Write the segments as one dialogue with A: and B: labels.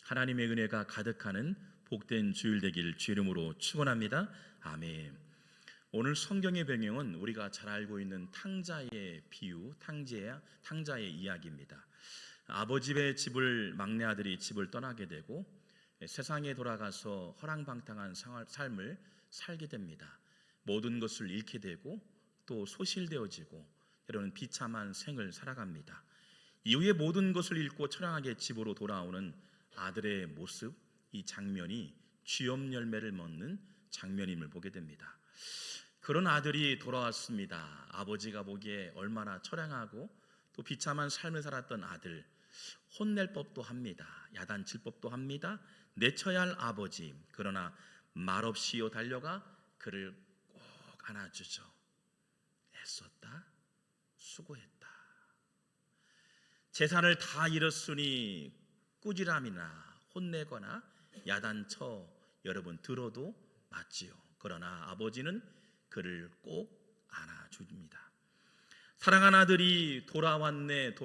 A: 하나님의 은혜가 가득하는 복된 주일 되길 주 이름으로 축원합니다. 아멘. 오늘 성경의 배경은 우리가 잘 알고 있는 탕자의 비유, 탕자의 이야기입니다. 아버지의 집을 막내 아들이 집을 떠나게 되고 세상에 돌아가서 허랑방탕한 삶을 살게 됩니다. 모든 것을 잃게 되고 또 소실되어지고 때로는 비참한 생을 살아갑니다. 이후에 모든 것을 잃고 처량하게 집으로 돌아오는 아들의 모습, 이 장면이 쥐염 열매를 먹는 장면임을 보게 됩니다. 그런 아들이 돌아왔습니다. 아버지가 보기에 얼마나 처량하고 또 비참한 삶을 살았던 아들, 혼낼 법도 합니다. 야단칠 법도 합니다. 내쳐야 할 아버지, 그러나 말없이요 달려가 그를 꼭 안아주죠. 애썼다, 수고했다. 재산을 다 잃었으니 꾸지람이나 혼내거나 야단쳐 여러분 들어도 맞지요. 그러나 아버지는 그를 꼭 안아줍니다. 사랑한 아들이 돌아왔네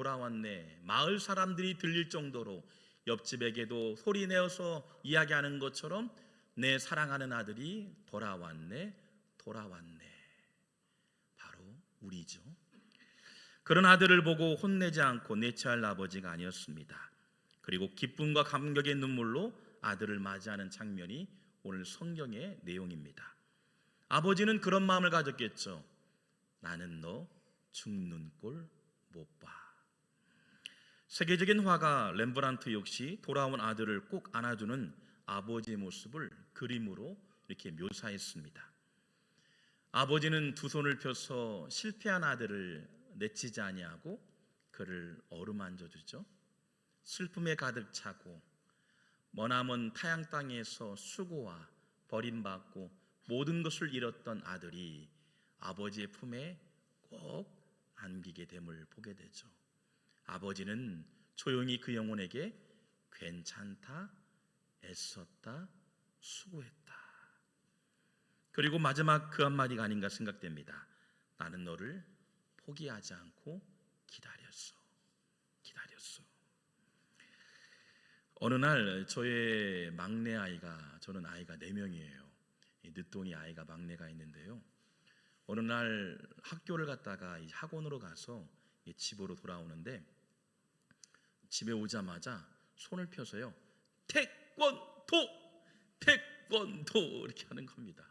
A: 마을 사람들이 들릴 정도로 옆집에게도 소리내어서 이야기하는 것처럼 내 사랑하는 아들이 돌아왔네 바로 우리죠. 그런 아들을 보고 혼내지 않고 내치할 아버지가 아니었습니다. 그리고 기쁨과 감격의 눈물로 아들을 맞이하는 장면이 오늘 성경의 내용입니다. 아버지는 그런 마음을 가졌겠죠. 나는 너 죽는 꼴 못 봐. 세계적인 화가 렘브란트 역시 돌아온 아들을 꼭 안아주는 아버지의 모습을 그림으로 이렇게 묘사했습니다. 아버지는 두 손을 펴서 실패한 아들을 내치지 아니하고 그를 어루만져 주죠. 슬픔에 가득 차고 머나먼 타양 땅에서 수고와 버림받고 모든 것을 잃었던 아들이 아버지의 품에 꼭 안기게 됨을 보게 되죠. 아버지는 조용히 그 영혼에게 괜찮다, 애썼다, 수고했다. 그리고 마지막 그 한마디가 아닌가 생각됩니다. 나는 너를 포기하지 않고 기다렸어. 어느 날 저의 막내 아이가, 저는 아이가 4명이에요. 늦둥이 아이가 막내가 있는데요. 어느 날 학교를 갔다가 학원으로 가서 집으로 돌아오는데 집에 오자마자 손을 펴서요. 태권도 이렇게 하는 겁니다.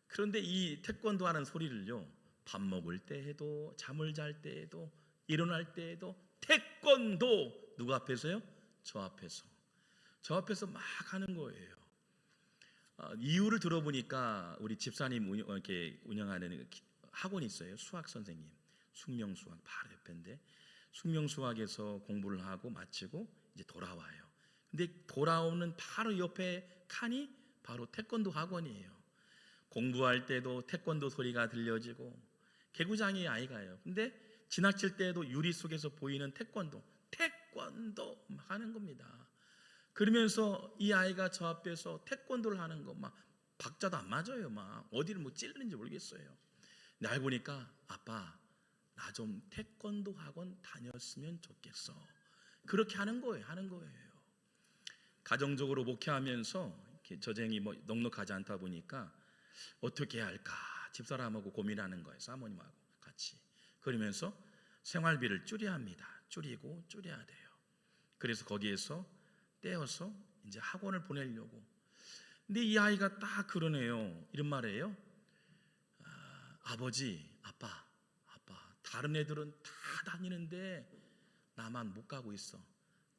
A: 그런데 이 태권도 하는 소리를요. 밥 먹을 때 해도 잠을 잘 때 해도 일어날 때 해도 태권도 누구 앞에서요? 저 앞에서 막 하는 거예요. 이유를 들어보니까 우리 집사님 이렇게 운영하는 학원이 있어요. 수학 선생님, 숙명수학 바로 옆인데 숙명수학에서 공부를 하고 마치고 이제 돌아와요. 근데 돌아오는 바로 옆에 칸이 바로 태권도 학원이에요. 공부할 때도 태권도 소리가 들려지고 개구장이 아이가요. 근데 지나칠 때도 유리 속에서 보이는 태권도 막 하는 겁니다. 그러면서 이 아이가 저 앞에서 태권도를 하는 거 막 박자도 안 맞아요. 막 어디를 뭐 찔르는지 모르겠어요. 근데 알고 보니까 아빠 나 좀 태권도 학원 다녔으면 좋겠어. 그렇게 하는 거예요. 가정적으로 목회하면서 이렇게 저쟁이 뭐 넉넉하지 않다 보니까 어떻게 해야 할까 집사람하고 고민하는 거예요. 사모님하고 같이. 그러면서 생활비를 줄여야 합니다. 줄여야 돼요. 그래서 거기에서 떼어서 이제 학원을 보내려고. 근데 이 아이가 딱 그러네요. 이런 말이에요. 아버지, 아빠, 다른 애들은 다 다니는데 나만 못 가고 있어.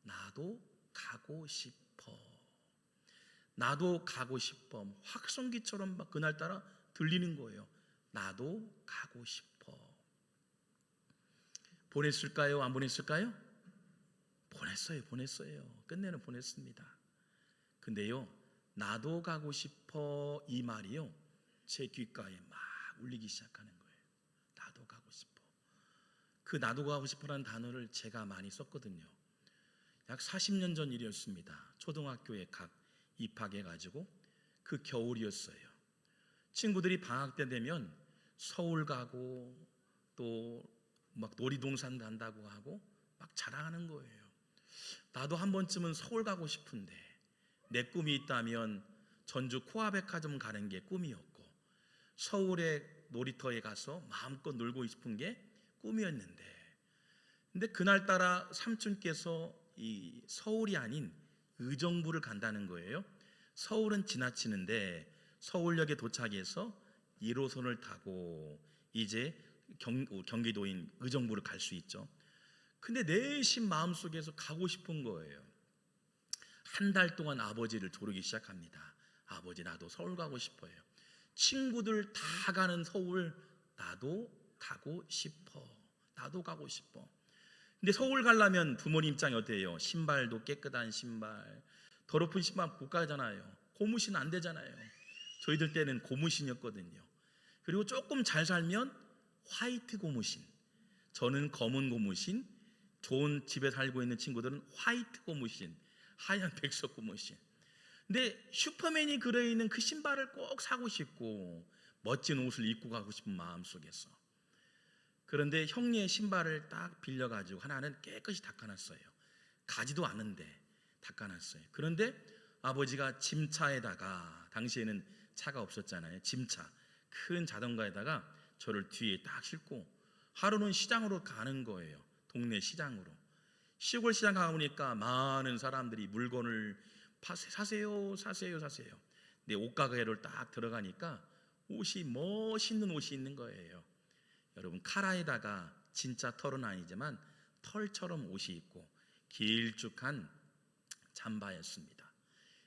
A: 나도 가고 싶어. 확성기처럼 막 그날따라 들리는 거예요. 나도 가고 싶어. 보냈을까요? 안 보냈을까요? 보냈어요. 끝내는 보냈습니다. 근데요, 나도 가고 싶어 이 말이요, 제 귓가에 막 울리기 시작하는 거예요. 나도 가고 싶어. 그 나도 가고 싶어라는 단어를 제가 많이 썼거든요. 약 40년 전 일이었습니다. 초등학교에 각 입학해가지고 그 겨울이었어요. 친구들이 방학 때 되면 서울 가고 또 막 놀이동산 간다고 하고 막 자랑하는 거예요. 나도 한 번쯤은 서울 가고 싶은데 내 꿈이 있다면 전주 코아백화점 가는 게 꿈이었고 서울의 놀이터에 가서 마음껏 놀고 싶은 게 꿈이었는데 근데 그날따라 삼촌께서 이 서울이 아닌 의정부를 간다는 거예요. 서울은 지나치는데 서울역에 도착해서 1호선을 타고 이제 경기도인 의정부를 갈 수 있죠. 근데 내심 마음속에서 가고 싶은 거예요. 한 달 동안 아버지를 조르기 시작합니다. 아버지 나도 서울 가고 싶어요. 친구들 다 가는 서울 나도 가고 싶어. 나도 가고 싶어. 근데 서울 가려면 부모님 입장이 어때요? 신발도 깨끗한 신발, 더럽은 신발 못 가잖아요. 고무신 안 되잖아요. 저희들 때는 고무신이었거든요. 그리고 조금 잘 살면 화이트 고무신, 저는 검은 고무신, 좋은 집에 살고 있는 친구들은 화이트 고무신, 하얀 백석 고무신. 근데 슈퍼맨이 그려있는 그 신발을 꼭 사고 싶고 멋진 옷을 입고 가고 싶은 마음 속에서, 그런데 형님의 신발을 딱 빌려가지고 하나는 깨끗이 닦아놨어요. 가지도 않은데 닦아놨어요. 그런데 아버지가 짐차에다가, 당시에는 차가 없었잖아요. 짐차, 큰 자전거에다가 저를 뒤에 딱 싣고 하루는 시장으로 가는 거예요. 동네 시장으로. 시골 시장 가보니까 많은 사람들이 물건을 사세요 사세요 사세요. 근데 옷가게를 딱 들어가니까 옷이 멋있는 옷이 있는 거예요. 여러분, 카라에다가 진짜 털은 아니지만 털처럼 옷이 있고 길쭉한 잠바였습니다.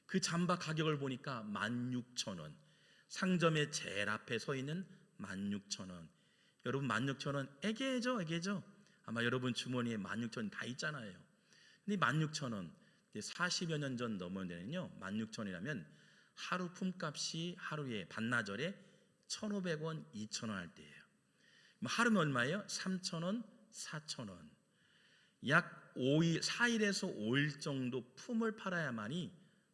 A: 그 잠바 가격을 보니까 16,000원. 상점의 제일 앞에 서 있는 16,000원. 여러분, 16,000원 애게죠, 애게죠. 아마 여러분 주머니에 16,000원 다 있잖아요. 근데 16,000원, 40여 년 전 넘어내는요, 16,000원이라면 하루 품값이 하루에 반나절에 1,500원, 2,000원 할 때예요. 하루면 얼마예요? 3,000원, 4,000원. 약 5일, 4일에서 5일 정도 품을 팔아야만이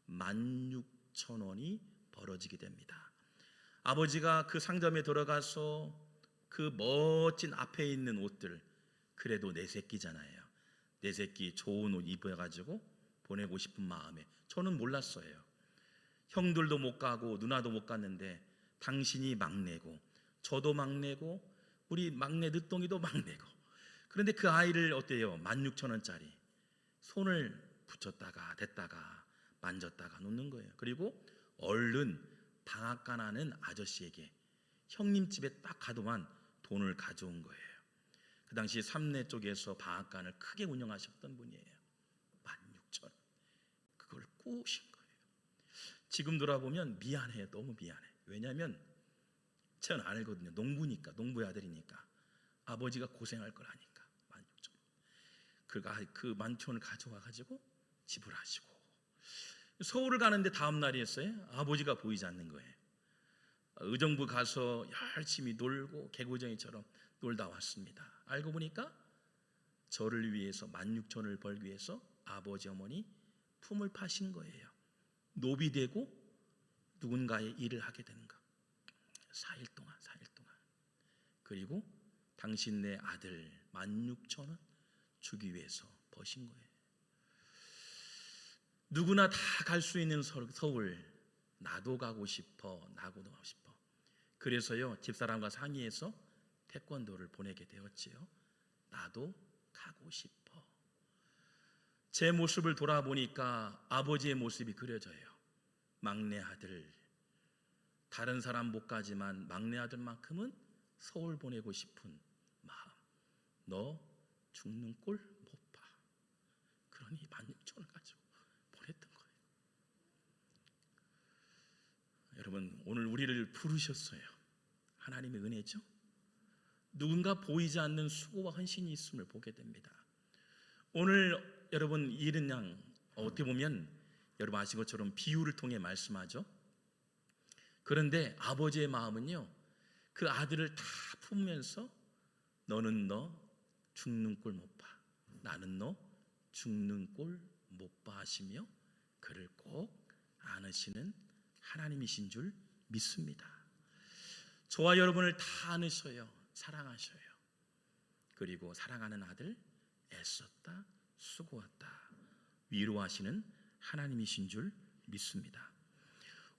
A: 16,000원이 벌어지게 됩니다. 아버지가 그 상점에 들어가서 그 멋진 앞에 있는 옷들, 그래도 내 새끼잖아요. 내 새끼 좋은 옷 입어가지고 보내고 싶은 마음에, 저는 몰랐어요. 형들도 못 가고 누나도 못 갔는데 당신이 막내고 저도 막내고 우리 막내 늦둥이도 막내고, 그런데 그 아이를 어때요? 16,000원짜리 손을 붙였다가 댔다가 만졌다가 놓는 거예요. 그리고 얼른 방앗간 하는 아저씨에게 형님 집에 딱 가도만 돈을 가져온 거예요. 그 당시 삼내 쪽에서 방앗간을 크게 운영하셨던 분이에요. 16,000원. 그걸 꾸신 거예요. 지금 돌아보면 미안해요. 너무 미안해. 왜냐하면 저는 알거든요. 농부니까, 농부의 아들이니까 아버지가 고생할 걸 아니까 16,000원. 그 16,000원을 가져와 가지고 지불하시고 서울을 가는데 다음 날이었어요. 아버지가 보이지 않는 거예요. 의정부 가서 열심히 놀고 개구쟁이처럼 놀다 왔습니다. 알고 보니까 저를 위해서 16,000원을 벌기 위해서 아버지 어머니 품을 파신 거예요. 노비 되고 누군가의 일을 하게 되는 거. 4일 동안. 그리고 당신네 아들 16,000원 주기 위해서 버신 거예요. 누구나 다 갈 수 있는 서울, 나도 가고 싶어. 나도 가고 싶어. 그래서요, 집사람과 상의해서 태권도를 보내게 되었지요. 나도 가고 싶어. 제 모습을 돌아보니까 아버지의 모습이 그려져요. 막내 아들, 다른 사람 못 가지만 막내 아들만큼은 서울 보내고 싶은 마음. 너 죽는 꼴 못 봐. 그러니 16,000원 가지고 보냈던 거예요. 여러분, 오늘 우리를 부르셨어요. 하나님의 은혜죠. 누군가 보이지 않는 수고와 헌신이 있음을 보게 됩니다. 오늘 여러분 이른 양, 어떻게 보면 여러분 아신 것처럼 비유를 통해 말씀하죠. 그런데 아버지의 마음은요, 그 아들을 다 품으면서 너는 너 죽는 꼴 못 봐, 나는 너 죽는 꼴 못 봐 하시며 그를 꼭 안으시는 하나님이신 줄 믿습니다. 저와 여러분을 다 안으셔요. 사랑하셔요. 그리고 사랑하는 아들 애썼다, 수고했다, 위로하시는 하나님이신 줄 믿습니다.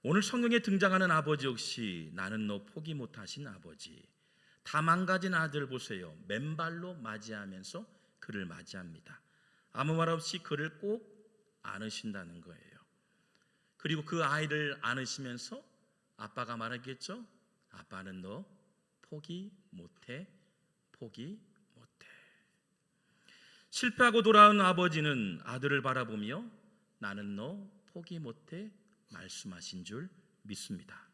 A: 오늘 성경에 등장하는 아버지 역시 나는 너 포기 못하신 아버지. 다 망가진 아들 보세요. 맨발로 맞이하면서 그를 맞이합니다. 아무 말 없이 그를 꼭 안으신다는 거예요. 그리고 그 아이를 안으시면서 아빠가 말하겠죠? 아빠는 너 포기 못해, 포기 못해. 실패하고 돌아온 아버지는 아들을 바라보며 나는 너 포기 못해 말씀하신 줄 믿습니다.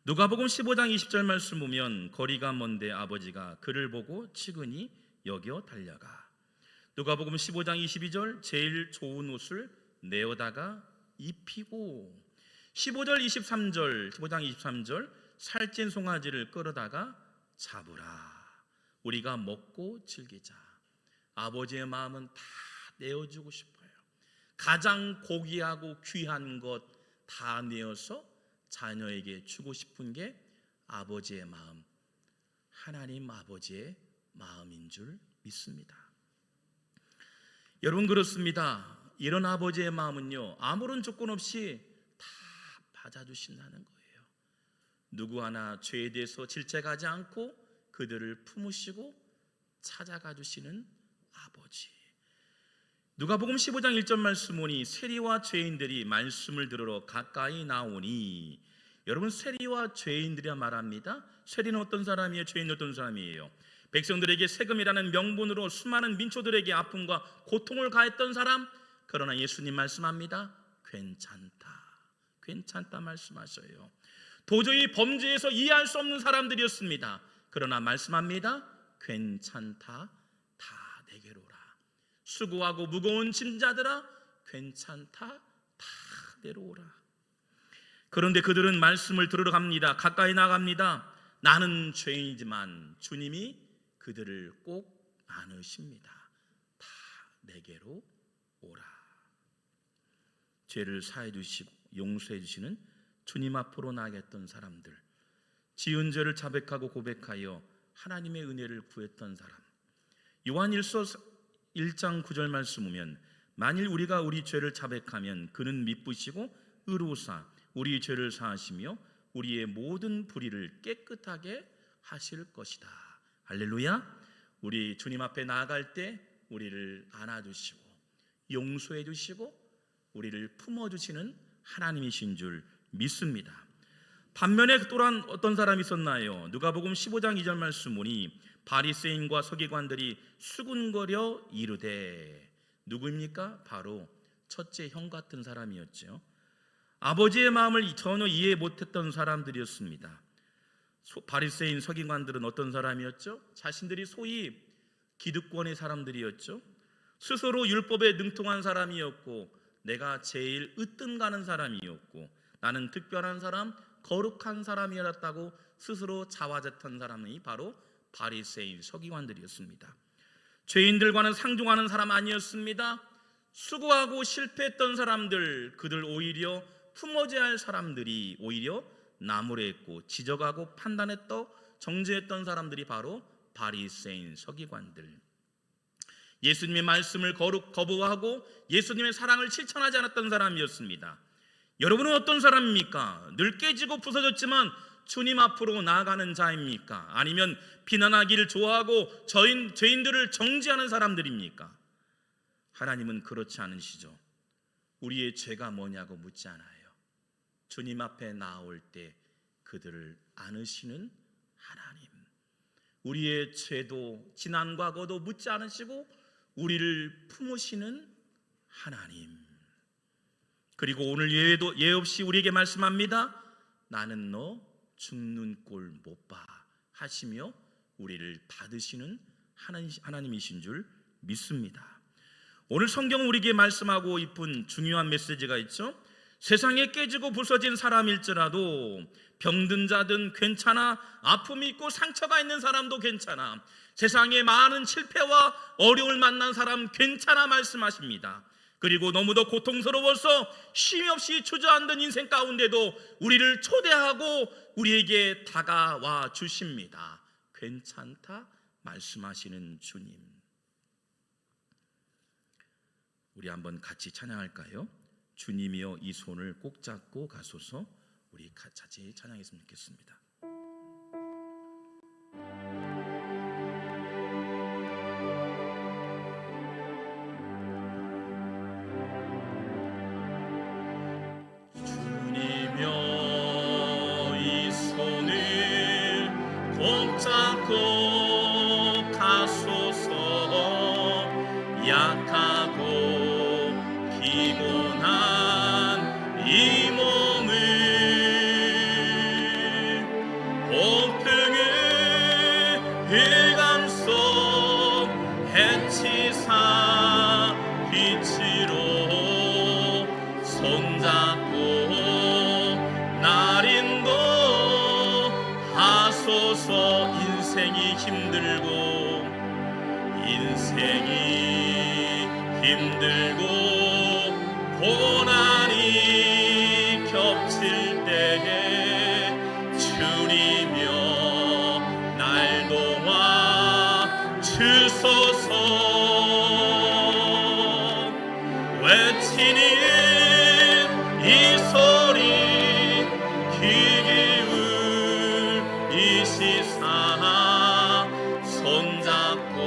A: 누가복음 15장 20절 말씀 보면 거리가 먼데 아버지가 그를 보고 치근히 여겨 달려가. 누가복음 15장 22절 제일 좋은 옷을 내어다가 입히고 15장 23절 살찐 송아지를 끌어다가 잡으라. 우리가 먹고 즐기자. 아버지의 마음은 다 내어주고 싶어요. 가장 고귀하고 귀한 것 다 내어서 자녀에게 주고 싶은 게 아버지의 마음, 하나님 아버지의 마음인 줄 믿습니다. 여러분 그렇습니다. 이런 아버지의 마음은요, 아무런 조건 없이 다 받아주신다는 거예요. 누구 하나 죄에 대해서 질책하지 않고 그들을 품으시고 찾아가 주시는 아버지. 누가복음 15장 1절 말씀 보니 세리와 죄인들이 말씀을 들으러 가까이 나오니. 여러분 세리와 죄인들이라 말합니다. 세리는 어떤 사람이에요? 죄인은 어떤 사람이에요? 백성들에게 세금이라는 명분으로 수많은 민초들에게 아픔과 고통을 가했던 사람. 그러나 예수님 말씀합니다. 괜찮다 말씀하셔요. 도저히 범죄에서 이해할 수 없는 사람들이었습니다. 그러나 말씀합니다. 괜찮다, 다 내게로 오라. 수고하고 무거운 짐자들아 괜찮다, 다 내려오라. 그런데 그들은 말씀을 들으러 갑니다. 가까이 나갑니다. 나는 죄인이지만 주님이 그들을 꼭 안으십니다. 다 내게로 오라. 죄를 사해 주시고 용서해 주시는 주님 앞으로 나아갔던 사람들, 지은 죄를 자백하고 고백하여 하나님의 은혜를 구했던 사람. 요한일서 1장 9절 말씀 보면 만일 우리가 우리 죄를 자백하면 그는 미쁘시고 의로우사 우리 죄를 사하시며 우리의 모든 불의를 깨끗하게 하실 것이다. 할렐루야. 우리 주님 앞에 나아갈 때 우리를 안아주시고 용서해 주시고 우리를 품어주시는 하나님이신 줄 믿습니다. 반면에 또한 어떤 사람이 있었나요? 누가복음 15장 2절 말씀 보니 바리새인과 서기관들이 수군거려 이르되. 누구입니까? 바로 첫째 형 같은 사람이었죠. 아버지의 마음을 전혀 이해 못했던 사람들이었습니다. 바리새인 서기관들은 어떤 사람이었죠? 자신들이 소위 기득권의 사람들이었죠. 스스로 율법에 능통한 사람이었고 내가 제일 으뜸가는 사람이었고 나는 특별한 사람, 거룩한 사람이었다고 스스로 자화자찬한 사람이 바로 바리새인 서기관들이었습니다. 죄인들과는 상종하는 사람 아니었습니다. 수고하고 실패했던 사람들, 그들 오히려 품어줘야 할 사람들이 오히려 나무랬고 지적하고 판단했던 정죄했던 사람들이 바로 바리새인 서기관들. 예수님의 말씀을 거부하고 예수님의 사랑을 실천하지 않았던 사람이었습니다. 여러분은 어떤 사람입니까? 늘 깨지고 부서졌지만 주님 앞으로 나아가는 자입니까? 아니면 비난하기를 좋아하고 죄인들을 정죄하는 사람들입니까? 하나님은 그렇지 않으시죠. 우리의 죄가 뭐냐고 묻지 않아요. 주님 앞에 나올 때 그들을 안으시는 하나님. 우리의 죄도 지난 과거도 묻지 않으시고 우리를 품으시는 하나님. 그리고 오늘 예 없이 우리에게 말씀합니다. 나는 너 죽는 꼴 못 봐 하시며 우리를 받으시는 하나님이신 줄 믿습니다. 오늘 성경은 우리에게 말씀하고 있는 중요한 메시지가 있죠. 세상에 깨지고 부서진 사람일지라도 병든 자든 괜찮아, 아픔이 있고 상처가 있는 사람도 괜찮아, 세상에 많은 실패와 어려움을 만난 사람 괜찮아 말씀하십니다. 그리고 너무도 고통스러워서 쉼 없이 주저앉은 인생 가운데도 우리를 초대하고 우리에게 다가와 주십니다. 괜찮다 말씀하시는 주님. 우리 한번 같이 찬양할까요? 주님이여 이 손을 꼭 잡고 가소서. 우리 같이 찬양했으면 좋겠습니다. 주님이여 이 손을 꼭 잡고 가소서. 약하고 피곤한 이 몸을 폭풍의 흑암 속 해치사 빛으로 손잡고 날 인도하소서. 인생이 힘들고 고난이 겹칠 때에 주님이여 날 도와 주소서. 외치는 이 소리 귀 기울이시사 손잡고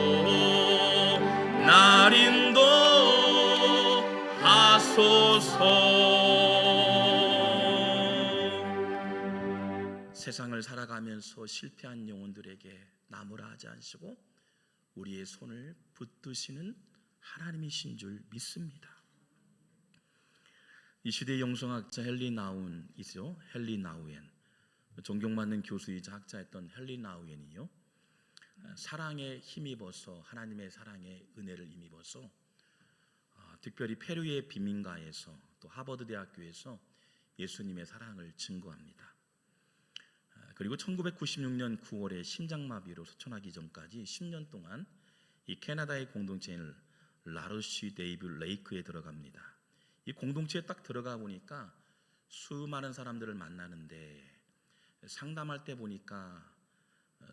A: 날 인도하소서. 세상을 살아가면서 실패한 영혼들에게 나무라 하지 않으시고 우리의 손을 붙드시는 하나님이신 줄 믿습니다. 이 시대의 영성학자 헨리 나우엔이죠. 헨리 나우엔, 존경받는 교수이자 학자였던 헨리 나우엔이요, 사랑에 힘입어서, 하나님의 사랑의 은혜를 힘입어서 특별히 페루의 빈민가에서 또 하버드 대학교에서 예수님의 사랑을 증거합니다. 그리고 1996년 9월에 심장마비로 소천하기 전까지 10년 동안 이 캐나다의 공동체인 라로시 데이브 레이크에 들어갑니다. 이 공동체에 딱 들어가 보니까 수많은 사람들을 만나는데 상담할 때 보니까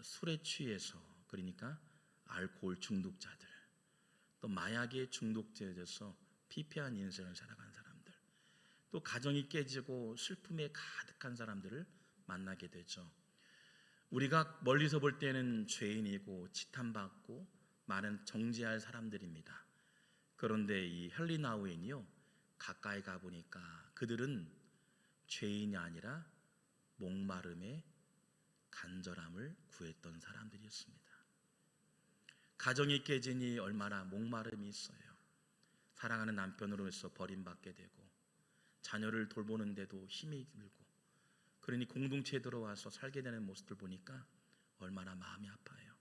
A: 술에 취해서, 그러니까 알코올 중독자들, 또 마약에 중독되어서 피폐한 인생을 살아간 사람들, 또 가정이 깨지고 슬픔에 가득한 사람들을 만나게 되죠. 우리가 멀리서 볼 때는 죄인이고 지탄받고 많은 정죄할 사람들입니다. 그런데 이 헨리 나우엔이요, 가까이 가보니까 그들은 죄인이 아니라 목마름에 간절함을 구했던 사람들이었습니다. 가정이 깨지니 얼마나 목마름이 있어요. 사랑하는 남편으로서 버림받게 되고 자녀를 돌보는데도 힘이 들고, 그러니 공동체에 들어와서 살게 되는 모습을 보니까 얼마나 마음이 아파요.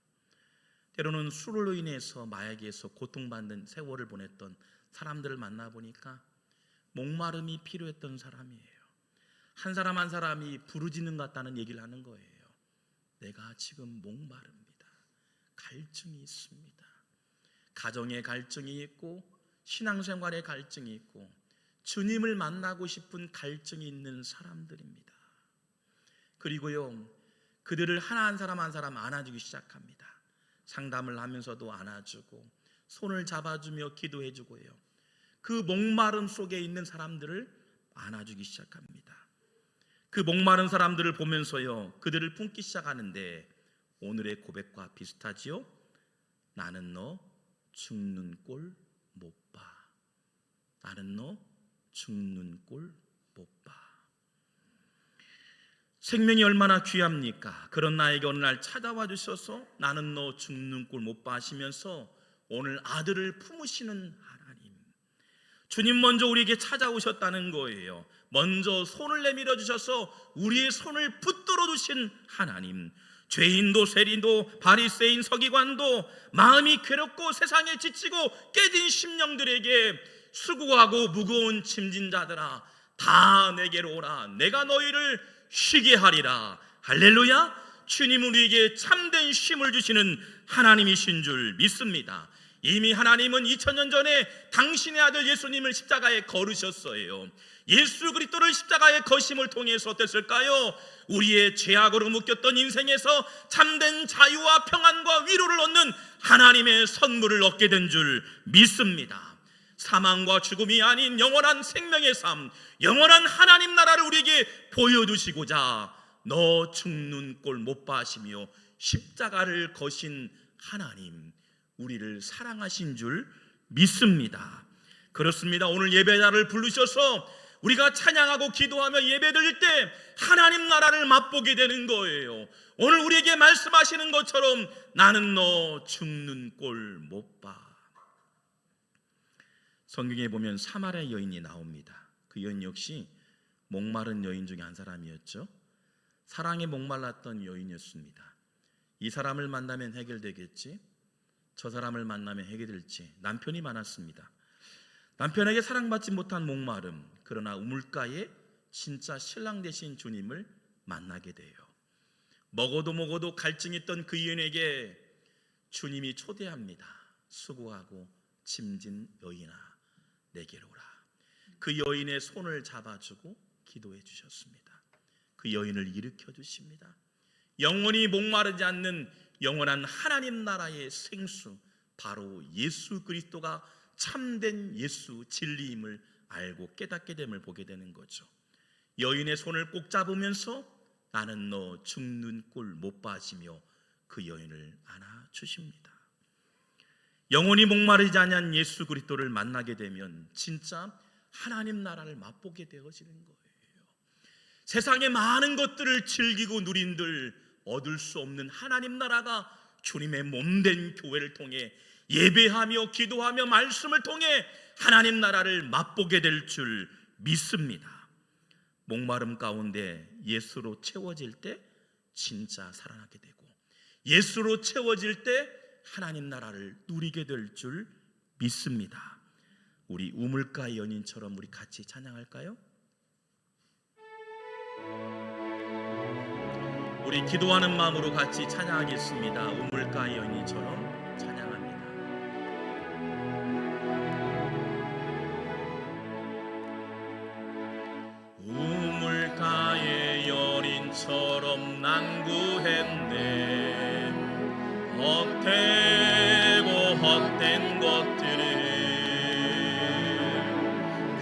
A: 때로는 술로 인해서 마약에서 고통받는 세월을 보냈던 사람들을 만나보니까 목마름이 필요했던 사람이에요. 한 사람 한 사람이 부르짖는 것 같다는 얘기를 하는 거예요. 내가 지금 목마릅니다. 갈증이 있습니다. 가정의 갈증이 있고 신앙생활의 갈증이 있고 주님을 만나고 싶은 갈증이 있는 사람들입니다. 그리고요, 그들을 하나 한 사람 한 사람 안아주기 시작합니다. 상담을 하면서도 안아주고 손을 잡아주며 기도해주고요, 그 목마름 속에 있는 사람들을 안아주기 시작합니다. 그 목마른 사람들을 보면서요, 그들을 품기 시작하는데 오늘의 고백과 비슷하지요? 나는 너 죽는 꼴 못 봐. 나는 너 죽는 꼴 못 봐. 생명이 얼마나 귀합니까? 그런 나에게 어느 날 찾아와 주셔서 나는 너 죽는 꼴 못 봐 하시면서 오늘 아들을 품으시는 하나님, 주님 먼저 우리에게 찾아오셨다는 거예요. 먼저 손을 내밀어 주셔서 우리의 손을 붙들어 주신 하나님, 죄인도 세리도 바리새인 서기관도 마음이 괴롭고 세상에 지치고 깨진 심령들에게 수고하고 무거운 짐진 자들아 다 내게로 오라, 내가 너희를 쉬게 하리라. 할렐루야. 주님은 우리에게 참된 쉼을 주시는 하나님이신 줄 믿습니다. 이미 하나님은 2000년 전에 당신의 아들 예수님을 십자가에 거르셨어요. 예수 그리스도를 십자가에 거심을 통해서 어땠을까요? 우리의 죄악으로 묶였던 인생에서 참된 자유와 평안과 위로를 얻는 하나님의 선물을 얻게 된 줄 믿습니다. 사망과 죽음이 아닌 영원한 생명의 삶, 영원한 하나님 나라를 우리에게 보여주시고자 너 죽는 꼴 못 봐하시며 십자가를 거신 하나님, 우리를 사랑하신 줄 믿습니다. 그렇습니다. 오늘 예배자를 부르셔서 우리가 찬양하고 기도하며 예배드릴 때 하나님 나라를 맛보게 되는 거예요. 오늘 우리에게 말씀하시는 것처럼 나는 너 죽는 꼴 못 봐. 성경에 보면 사마리아 여인이 나옵니다. 그 여인 역시 목마른 여인 중에 한 사람이었죠. 사랑에 목말랐던 여인이었습니다. 이 사람을 만나면 해결되겠지, 저 사람을 만나면 해결될지 남편이 많았습니다. 남편에게 사랑받지 못한 목마름, 그러나 우물가에 진짜 신랑 되신 주님을 만나게 돼요. 먹어도 갈증이 있던 그 여인에게 주님이 초대합니다. 수고하고 짐진 여인아, 내게로 오라. 그 여인의 손을 잡아주고 기도해 주셨습니다. 그 여인을 일으켜 주십니다. 영원히 목마르지 않는 영원한 하나님 나라의 생수, 바로 예수 그리스도가 참된 예수 진리임을 알고 깨닫게 됨을 보게 되는 거죠. 여인의 손을 꼭 잡으면서 나는 너 죽는 꼴 못 봐하시며 그 여인을 안아주십니다. 영원히 목마르지 않은 예수 그리스도를 만나게 되면 진짜 하나님 나라를 맛보게 되어지는 거예요. 세상의 많은 것들을 즐기고 누린들 얻을 수 없는 하나님 나라가 주님의 몸된 교회를 통해 예배하며 기도하며 말씀을 통해 하나님 나라를 맛보게 될 줄 믿습니다. 목마름 가운데 예수로 채워질 때 진짜 살아나게 되고, 예수로 채워질 때 하나님 나라를 누리게 될 줄 믿습니다. 우리 우물가 연인처럼 우리 같이 찬양할까요? 우리 기도하는 마음으로 같이 찬양하겠습니다. 우물가 연인처럼 찬양합니다. 우물가의 여인처럼 난구했네. 헛되고 헛된 것들을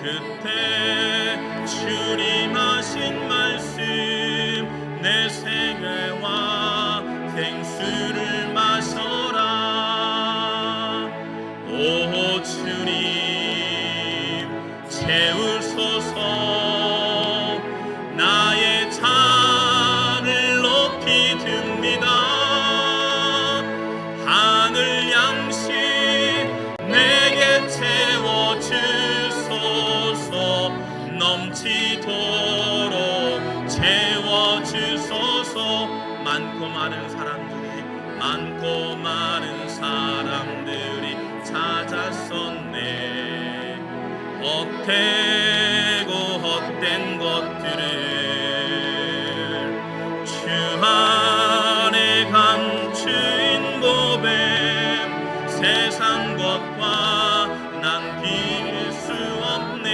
A: 그때 주님 하신 말씀, 내 생애와 생수를 마셔라. 오 주님 채우소서. 나의 잔을 높이 듭니다. 하늘 양식 내게 채워주소서. 넘치도록 채워주소서. 많고 많은 사람들이 찾았었네. 헛되고 헛된 것들을 주 안에 감추인 보배, 세상 것과 남길 수 없네.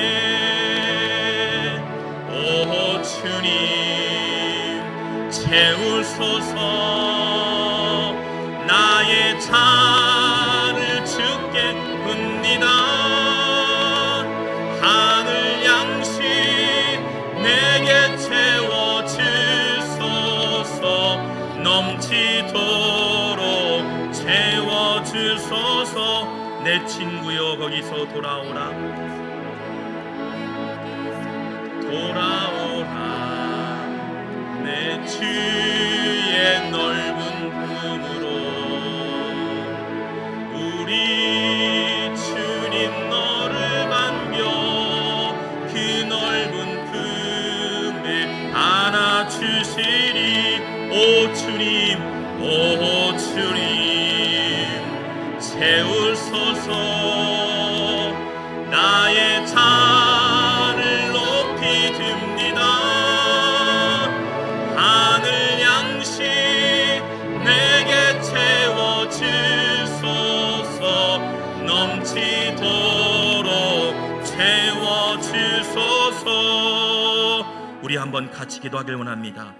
A: 오 주님 채우소서. 나의 잔을 주께 붓니다. 하늘 양식 내게 채워주소서. 넘치도록 채워주소서. 내 친구여 거기서 돌아오라. 돌아오라. 내 주의 넓은 품으로. 우리 주님 너를 반겨 그 넓은 품에 안아주시리. 오 주님, 오 주님 채우소서. 나의 잔을 높이 듭니다. 하늘 양식 내게 채워주소서. 넘치도록 채워주소서. 우리 한번 같이 기도하길 원합니다.